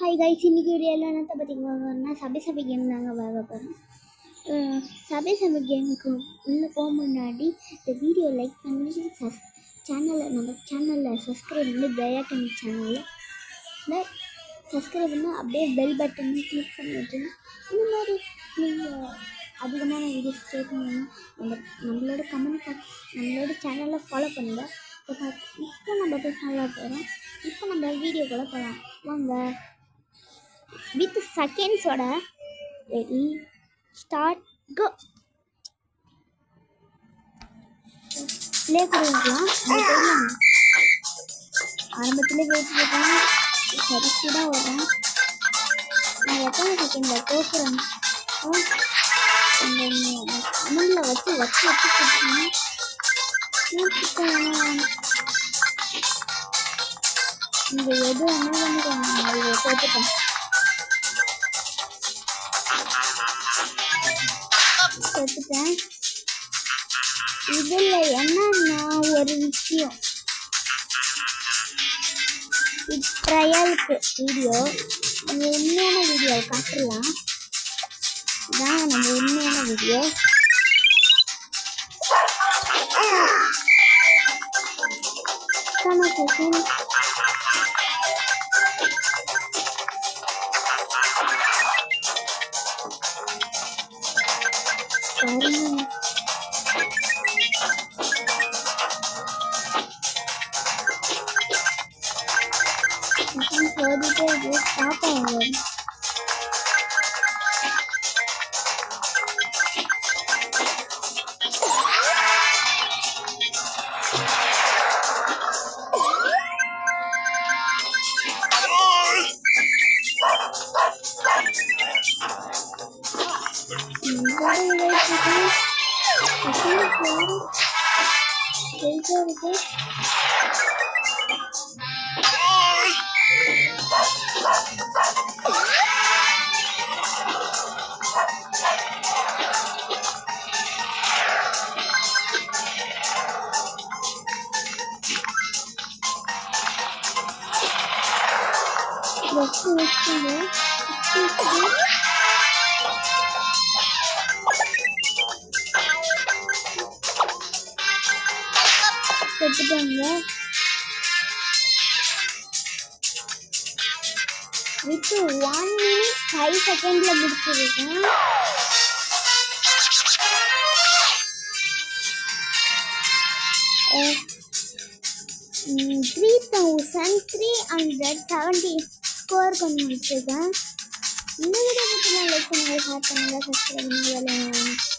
Hi guys, இன்னைக்கு வீடியோவில் என்னத்தை பார்த்தீங்கன்னா சபை கேம் தாங்க பார்க்க போகிறோம். சபை கேமுக்கு உள்ளே போக முன்னாடி இந்த வீடியோ லைக் பண்ணி நம்ம சேனலில் சப்ஸ்கிரைப் பண்ணி தயாக்கணி சேனலில் சப்ஸ்கிரைப் பண்ணி அப்படியே பெல் பட்டனை கிளிக் பண்ணி விட்டுருங்க. இந்த மாதிரி நீங்கள் அதிகமான வீடியோஸ் கேட்கணும்னா நம்மளோட கமெண்ட் பாக்ஸ் நம்மளோட சேனலில் ஃபாலோ பண்ணுங்கள். இப்போ நம்ம போய் நல்லா போகிறோம். இப்போ நம்ம வீடியோ கூட போகலாம் வாங்க. with seconds oda ready start go play பண்ணலாம். ஆரம்பத்துல கேட்குறேன் சரி ஸ்பீடா ஓடுறேன். நான் எத்தனை செகண்ட்ல தோக்குறேன் முன்னில் வச்சு கொடுத்துருக்கேன். இங்கே எது என்ன தோத்துட்டேன். கொடுத்துட்டேன். இதில் என்னன்னா ஒரு விஷயம், ட்ரையலுக்கு வீடியோ நம்ம உண்மையான வீடியோ காட்டலாம். இதான் நம்ம உண்மையான வீடியோ. ஸ்டாப் ஆகும். வித்து 1 minute 5 செகண்ட்ல முடிச்சிருக்கேன். $3,370 ஸ்கோர் பண்ணி முடிச்சிருக்கேன். இந்த வீடியோ பற்றி லைக் பண்ணுங்கள், ஷேர் பண்ணுங்கள், சப்ஸ்கிரைப் பண்ணுங்கள்.